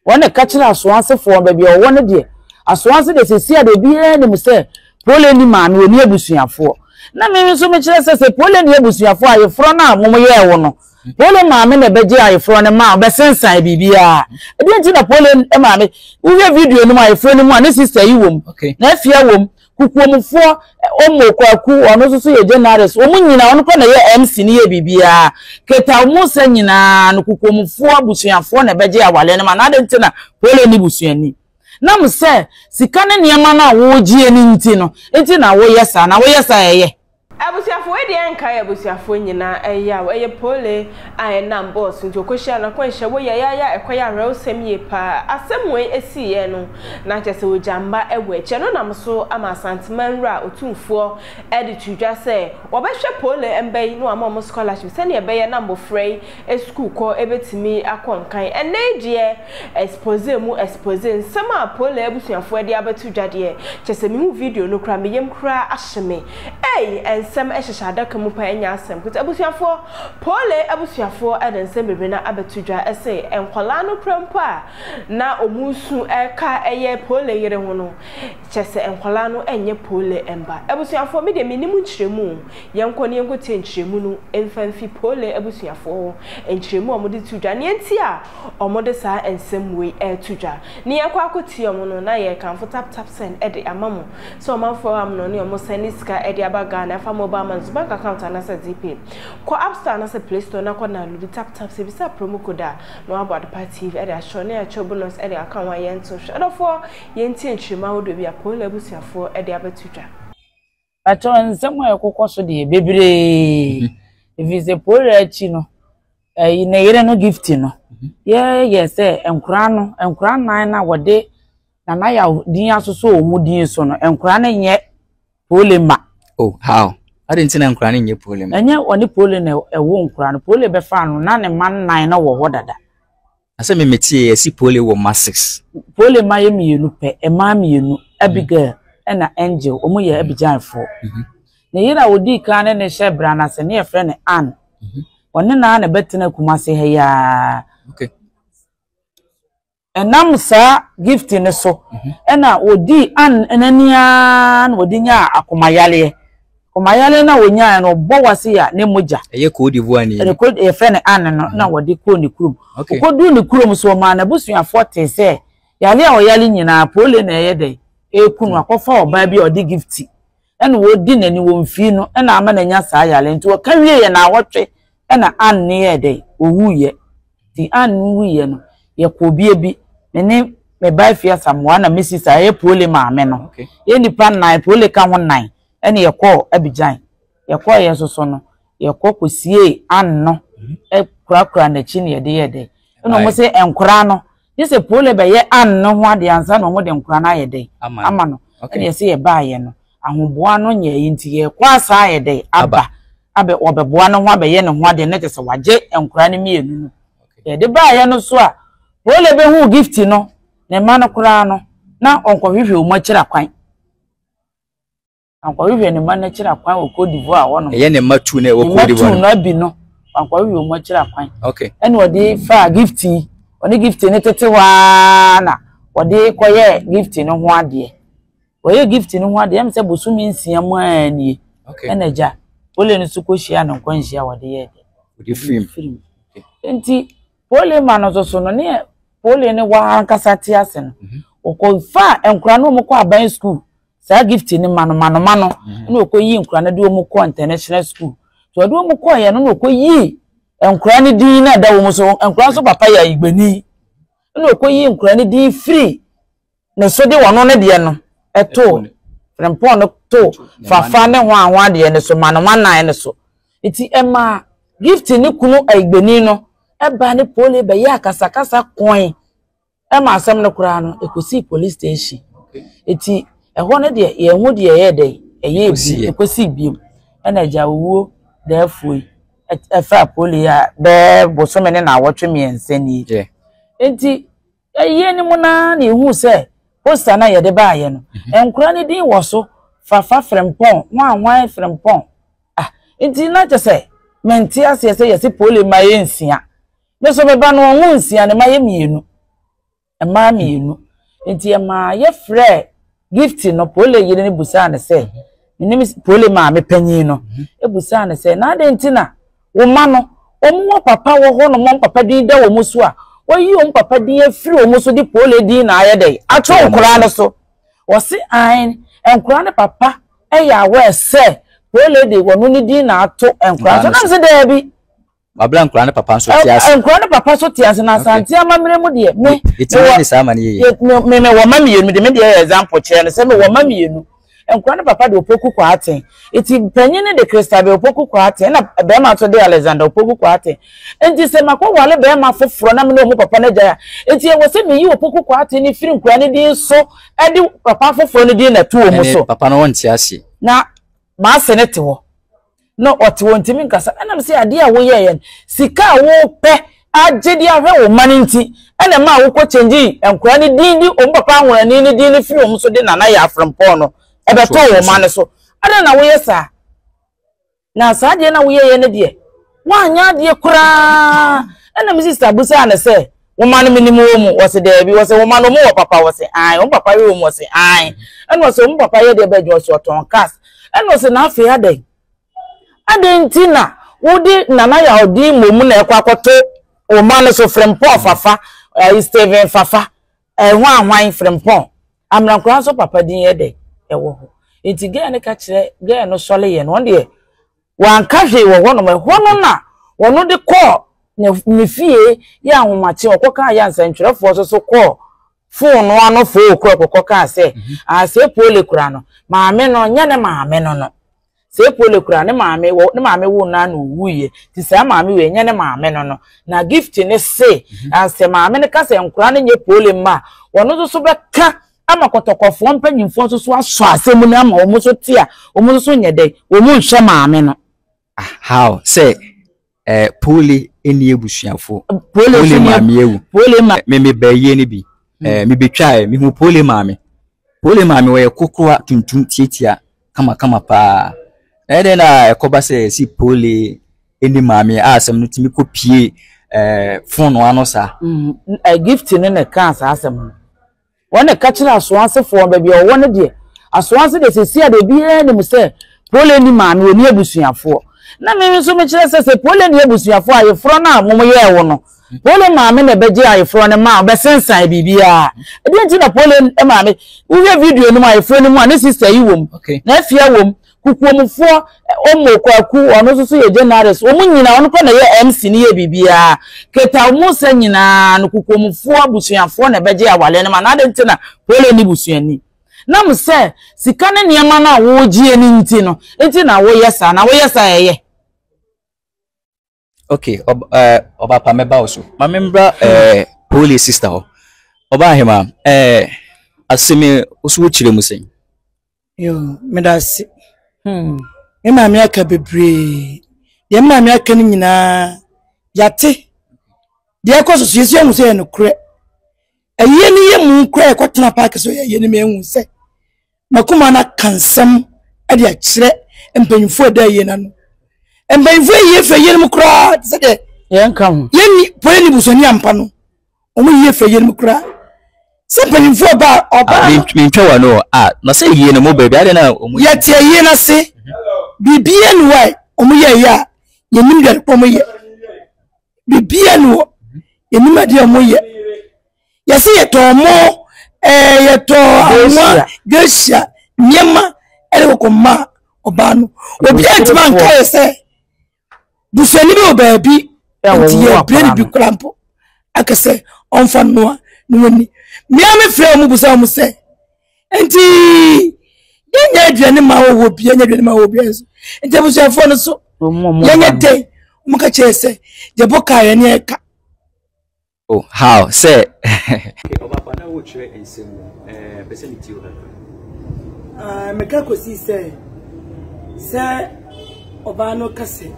One catching us once for baby or one dear. As once they say they be any say, Poleni man will near Busia for. Na me so much as say Poleni Busia for your front now, Momo Yawono. Polen mammy, the beja from a man, but since I be I didn't see a Polen, a mammy. We have video no my friend, one sister, you womb. Okay, nephew womb, cook woman for Omo Kwaku, or no so a generous woman, you know, on a MC near Bibia. Keta Mosena, and Kukum for Busia for a beja while any man, I didn't tell Poleni Busiani. Nam say, Sikana Niamana, Woji and Intino, Intina, way yes, and away yes, I. Abusiafo e de enka abusiafo nyina eya we pole aye nam boss nti okohia na kwanhia wo ya ekoya rewsem ye pa asemwe esiye no na chese ojamba ewo eche no nam so ama santimanra otumfo e de tudwa se wo behwe pole embei no ama scholarship se ne ebeye nambo frey e school ko ebetimi akonkan ene die expose mu expose nsema pole abusiafo e de abetudwa de chese mi hu video no kra meyem kra ahyeme sem ehhehada kamu pa enya asem kuti abusuafo pole abusuafo eden bebe na abetudwa ese enkwala no krampa na omusu eka eye pole yere ho no chese enkwala no enye pole emba abusuafo me de minimu nkyeremu yenko ne yenko te nkyeremu no emfanfi pole abusuafo nkyeremu omode tudwa ne enti a omode sa ensem we tudwa ne yenko akoti omo no na ye kanfo tap send ede amamu so omanfo am no ne omo saniska ede abaga na mobile man's bank account and as a DP. Ko App Store and as a Play Store na ko na lu tap service promo code no about the party e dey show na cho bonus e dey account wa yen to show for yen tin chima wo do bia pole abusiafo e dey abetudwa acho nsemo ekokọ so dey bebre if is a pole achi no na yere no gift no yes enkura nan na wode na ya din asoso omudin so no enkura na nye pole ma. Oh, how? I didn't see enkura nye pole ma. Enye oni pole na ewo enkura no pole be fa no na ne man nan na wo hodada. Ase me metie esi pole wo ma 6. Pole ma ye mienu pe, e ma mienu, Abigail na Angel, omo ye Abidjan 4. Na yira odi kan ne shebra na se ne ye frɛ ne Ann. One na betena Kumase he ya. Okay. Enam sa gift ne so. Na odi Ann enania na odi nya akomayale. Komayale na wonya no bo wase ya ne moja. Eye ko divoa ni. E ko e frɛ ne Ann no na wodi ko ni kurum. Ko du ni kurum so ma na busuafo te se yale a oyale nyina pole na eye dai. Ekunu akofa oba bi odi gifti ena wodi nani womfi no ena ama na nya saa yale nti woka wie ye na awotwe ena Ann ne ye dai owuye ti Ann wuye no ye ko bie bi ne me bai fia samwa na Mrs. aye pole maame no ye nipa nan pole ka ho nan ena ye ko Abidjan ye ko ye soso no ye ko kosie Ann no e kura na chi ne ye dai ena mo se enkura no yese pole be ye Ann no ho ade ansa no mo de nkura na ye dai ama no ene yese ye ba ye no ahoboa no nya yinti ye kwa sa ye dai aba abe obeboa no ho abe ye ne ho ade ne tese waje nkura ne mienu no ye de ba ye no so a pole be hu gift no ne ma no kura no na onkwohwehwe o machira kwan onkwohwehwe ne ma na chira kwan o Cote d'Ivoire wo no ye ne matu ne wo Cote d'Ivoire no bi no onkwohwehwe o machira kwan okay ene odi fa gift oni gift ni tete wa na wode koye gift ni ho ade oye gift ni ho ade em se bosumi nsia mu ani enaja pole ni sukohia no kwanhia wode ye de film enti pole ma no so no ne pole ni wa ankasa ti ase no okofa enkura no mu ko aban school sa gift ni mano na okoyi enkura na de mu ko international school so de mu ko ye no okoyi enkura ni din na da wo mu so enkura so papa ya igbeni na okoyi enkura ni din free na so de wono ne de no eto frempon no to fafa ne ho anwa de ne so manomanan ne so eti ema gift ni kunu aigbeni no eba ne pole be ya kasakasa koin ema asem ne kura no ekosi police station eti eho ne de ye hu de ye de eye bi ekosi bi na jawuo da afui efa pole ya be bosome ne na awotwe miense ni enti eye ni mu na hu se poster na ye de ba ye no enkura ne din wo so fafa frempon nwan frempon enti na tese menti ase se yesi pole ma ye nsia me so me ba no nsia ne ma ye mienu ema mienu enti ema ye frɛ gift no pole yire ne busa ne sɛ nim pole ma me panyin no e busa ne sɛ na de ntina wo ma no omo papa wo ho no mo papa din da wo muso a wo yi o papa din afiri wo muso di pole din na aye dey atwo nkura no so wo se an nkura ne papa e ya we sɛ pole de wo no ni din na ato nkura so na se dey bi abla nkura ne papa so tiase nkura ne papa so tiase na santi amamre mu de me etini sa ma ne ye me wo ma mienu de me de example kire ne se me wo ma mienu nkura ne papa de opoku kwa aten eti panyine de Crystal be opoku kwa aten na be ma to de Alexander opoku kwa aten enti se makwa wale be ma foforo na me no papa na gya enti e wo se me yi opoku kwa aten ni firi nkura ne din so edi papa foforo ne din na tu omu so papa no won tiase na ma se ne te wo no oti wonti mi nkasa ana me se ade a wo ye yen sika wo pe agedi ahwe wo mani nti ana ma wo ko change nkura ne din di o papa ahora ni ne din ne firi omu so de na ya afrempon no ebe to wo mane so ada na wo yesa na saade na wo ye ne de wa anya de kura ana mi sister busa na se wo mane minimu wo mu wo se de bi wo se wo mane mo wo papa wo se ai wo papa wo mu wo se ai ana wo se wo papa ye de be jo so ton cast ana wo se na afi ade ntina wo di nana ya odi momu na ekwa kwato wo mane so frempo fafa Steven fafa ho ahwan frempo amrankran so papa din ye de ewo ho enti ge ne ka kire ge no sole ye no de wan ka hwe wo ho no me ho no na wono de ko ne fie ya ahomache okoka ya nsantwerefo so ko phone no ano fo okoka se a se pole kura no maame no nya ne maame no se pole kura ne maame wo na no wuye ti sa maame we nya ne maame no na gift ne se a se maame ne ka se nkura ne nye pole ma wono so be ka ama kotokofo mpanyimfo so aso asemu na ama omo so tia omo so nyede omo hwe maame no how say pole eni ebusuafo pole maame ewu pole ma me baye ni bi me betwa me hu pole maame we kokroa tuntum tietia kama pa ede na ekoba say si pole eni maame asem no timi kopie phone ano sa gift ne ne kan sa asem wona ka kira asoanse fo ba bia wo ne de asoanse de sesi ade bia ne mu se pole ni maame oni abusuafo na me so me kire se pole ni abusuafo ayefro na mom ye wo no pole maame na beje ayefro ne ma be sensan bibia ede nti na pole maame wo video no ayefro ne mu a ne sister yi wom na afia wom kukuomfo omo kwaku ono so ye generous omo nyina ono ko na ye MC ni ye bibia keta omo se nyina no kukuomfo abusuafo na beje awale ne ma na de ntina pole ni busuani na mo se sika ne niam na wo gie ni nti no enti na wo yesa na wo yesa ye okay oba pa meba oso ma membra pole sister ho oba hema asemi oso wo chire mu sen yo medasi mama mi aka bebre ye mama mi aka ni nyina yate de akoso yesu enu se no kure aye ni ye mu kure ekotena park so ye ni mehu se makuma na kansam ade a kire empanyfo da ye na no empanyfo ye fe ye mu kura se de ye nkam ye ni pole ni busoni ampa no omu ye fe ye mu kura se empanyfo ba oba mi ntwa no na se ye no mo ba bia de na omu ye tie ye na se bibia no wai omu ye ya ye nim de ko mo ye bibia no ye nim ade omu ye ye se ye to mo ye to anwa gesha nyema ele ko ma oba no obi antima nka ye se busani bi obabi nti ye brand bi krampo akase onfa noa no ni mi ame frɛ mu busa mu se nti yenya aduane ma wo bi yenya aduane ma wo bi enso nti busuafo no so yenya dey mu ka chese je boka ye ne ka oh how say oba pa na wo chire ensem personality o me ka ko si se oba no kase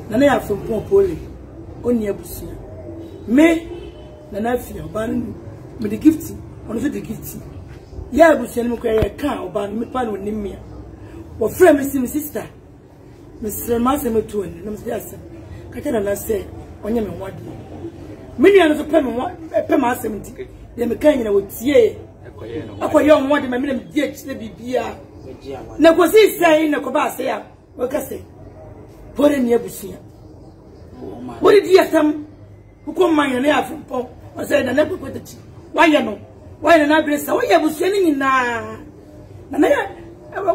na na ya fompo pole oni abusu me na na fi oba no me the gift ono so the gift ya abusu no ko ye ka oba no me pa no nimia wo frɛ me si me sister me sɛ ma sɛ me to ni no me sɛ ka tena na sɛ onye me wadi mini ano so pem asem ti de me kan nyina wotie akoye on wode me me die chire bibia na kosi sai na ko ba sai ya wakase pore ni abusia wodi di asam ko man na afumpo o sai na na kokotati waye no waye na abire sa waye abusia ni nyina na na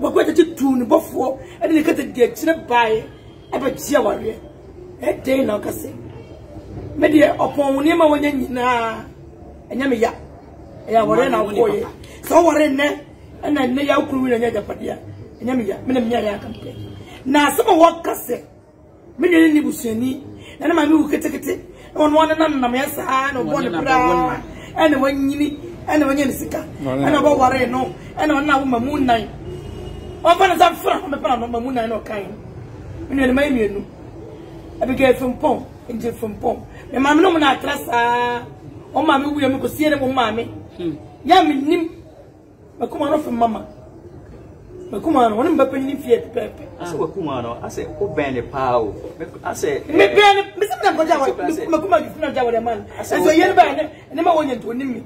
kokotati tu ni bofo e de kata die chire bae e ba chia ware e de na wakase me de opon ni ma wonya nyina enya me ya ware na koye so ware ne ana ne ya kuru na nya japadia enya me ya me na me ya kampe na so wakase me ne ni busuani na ma mi wuketekete on wona na me sa na bo ne bra ana wanyini ana wanyini sika ana bo ware no ana na wo mamu nan o fa na za fra me pa no mamu nan no kan me ne mai mienu abige fempon nje fempon me ma me no na atrasa o ma me wuye me ko sie ne mo ma me ya me nim makuma no fem mama makuma no wona mbapa ni fie pepe ase wakuma no ase o ben pao ase me ben me se na koja wa makuma gi funa jawo de man so yen ba ne ma wonya to nim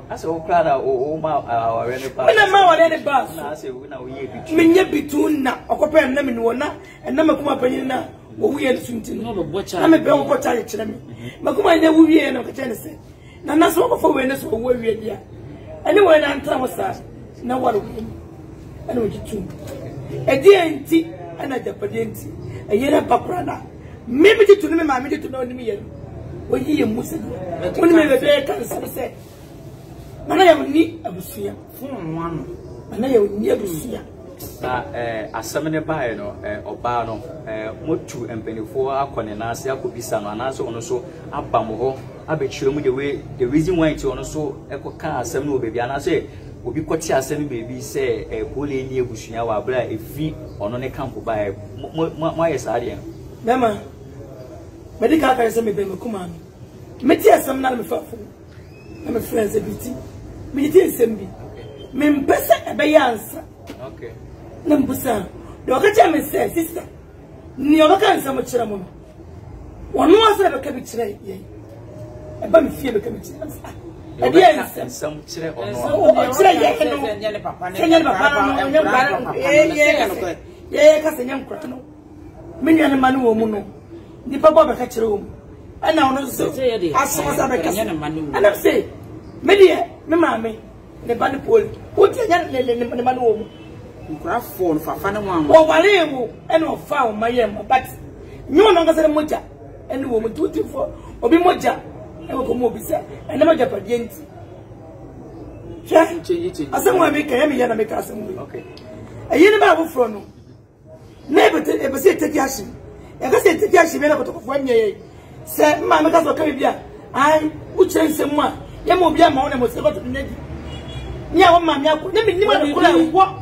ase o krada o ma aware ne pa na ma wale ne ba na ase na o ye bitu me nya bitu na okopa na me no na na makuma panyin na o wuye sunti no na me be o pocha ye kire me makuma nya wuye na ka chene se na na so ko fo we ne so wo wie dia ani we na ntra mo sa na waro ana wajitu edienti ana japadienti ayera paprana mimi jitu ni mama jitu na oni yero oyi ye musa oni me bebe kan se mana ya ni abusuya fun wano mana ya ni abusuya na asem ne bae no oba no motu empenifo akone na ase akobisa no anaso ono so aba mo ho abechire mu the reason why ti ono so ekoka asem no bebi anase obi kwoti asem bebi se pole ni ebusuya wa bra efi ono ne camp bae mo ayesa ade mama medical care se me be makuma meti asem na me fafo na me friends ebiti me ti asem bi me mpesa ebe yansa okay na mbusa do ka cha me say sister ni obaka nsa mo kire mo wono asa be ka bi kire ye e ba me fie be ka bi kire e dia nsa mo kire ono o kire ye no senya papa no nya ba ye ka senya nkura no me nya ne ma no wo mu no ni papa be ka kire wo mu ana ono so aso asa be ka ana say me dia me ma me ne ba ne pol o ti nya ne ma no wo mu nkura phone fafa ne wan wo wale wo ene o fa o mayem but nyo no ngase moja ene wo mututi fo obi moja e ko mo bi se ene moja pa dienti che asemwa me kan me ya na me ka asemwa okay ayene ba wo fro no na e se teki ashi e ka se teki ashi me na ko to fo nye se ma me ka so ka bia ai u chense mu a ye mo bia ma wona mo se ko to nedi ni a wo ma me akọ ne me ni ma ko la wo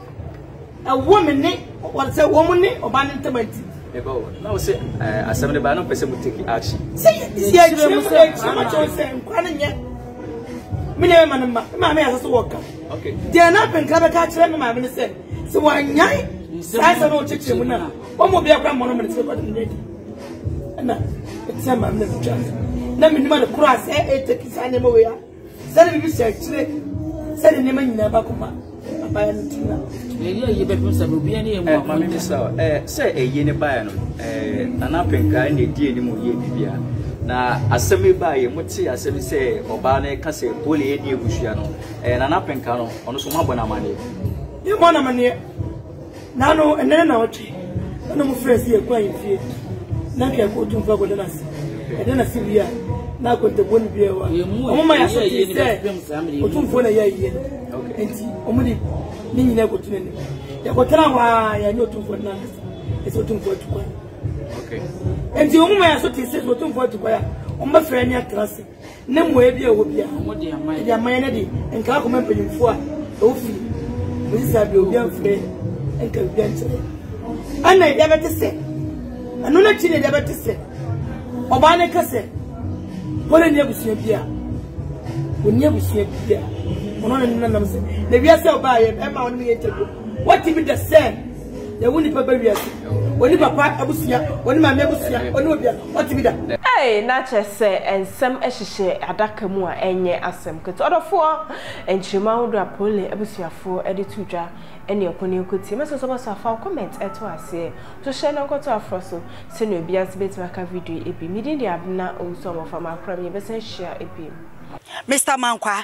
a woman ne what say woman ne oban ntamati ebo na o say asem de ba no pese mu take action say ya chire ma cho say nkwana nya me ne ma me aso work okay de na pen ka be ka chire ma me ne say so wanyai sai sa no chiche mu na o mo bia kwa mo no me se ko de na it's ma me ne chance na me ni ma de cross take sa ne mo we ya sai bi se chire sai ne ma nyina ba kuma abaya ntina ye bepem sa obi ani emu ma me so say eye ne bae no nana penka ne die ni mo ye bibia na asemi bae muti asemi say oba na ka say pole ye die busua no nana penka no ono so mabona mane ye mona mane na no ene na ochi na mo fresh ye kwa yefie na ka ko tumfa go dana si na sibia na ko te boni bia wa o ma ya so ti say o tumfo na ye ye enti o mu di ni nyina ko tunene ya ko tara wa ya ni o tumfo na e so tumfo tukwa okay enti o mu ma ya so ti say o tumfo tukwa ya o ma fere ni atrase ne mo e bia wo bia mo de amai ya man na di enka ko man panyimfo a o fi mo sa bi obi anfre enka bi antere ana ya bete se anu na chi ne ya bete se oba ne kase wole ne abusua bia woni abusua bia ono na nam se na bia se oba ye e ma woni ye tego what be the same ya woni papa bia se woni papa abusua woni mama abusua woni obia what be that Hey, na chese ensem ehihye adaka mu a enye asem keto odofo enchima wodo apole abusuafo ede tudwa ene ekone ekoti meso so basafa comment eto ase so share na nkoto afroso se no bia sibeti maka video ebi midi dia abna onso mofa makram ye besen share ebi Mr. Mankwa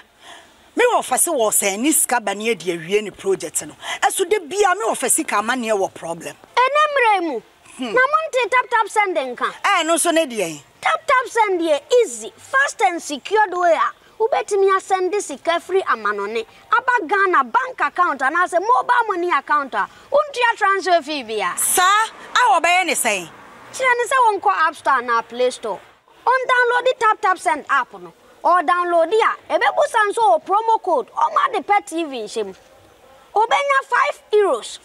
me ofase wo se ni sika bane de awie ni project no eso de bia me ofase ka mane wo problem enemre mu na monte tap sending kan no so ne de tap send here easy fast and secured way ubetimi send this free amanone aba Ghana bank account and as a mobile money account untia transfer fee bia sa a obaye ne say kire ne se won ko app store na play store on download the tap send app no or download ya ebebusa nso promo code o ma de pet TV nshim obenya €5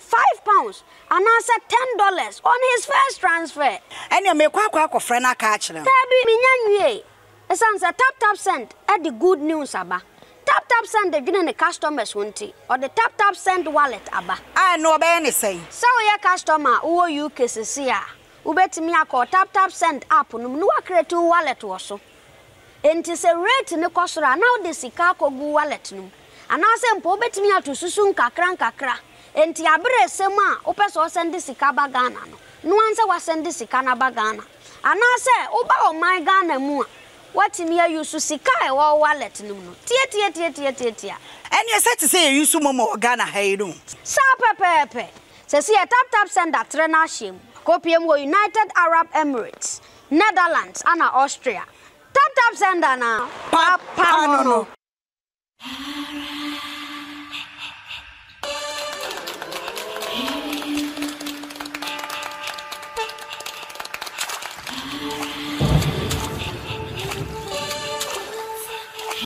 £5 and answer $10 on his first transfer. Enya me kwa friend aka akire. Tabi minyanwie. Esanse tap send at the good news aba. Tap send the gina ne customers wonti or the tap send wallet aba. No obey ne say. So your customer wo UK sesia. Ubetimi akọ tap send app no no create wallet wo so. Enti se rate ne kosora now the sika kogu wallet no. Anase mpo betimi atususu nkakra enti abre sema opeso send sika ba Ghana no anse wa send sika na ba Ghana anase oba o my Ghana mu watimi use sika e wo wallet no tie eni se say use momo Ghana hayiru sa pepepe se si tap send atre na him kopiem wo United Arab Emirates Netherlands and Austria tap send na papa no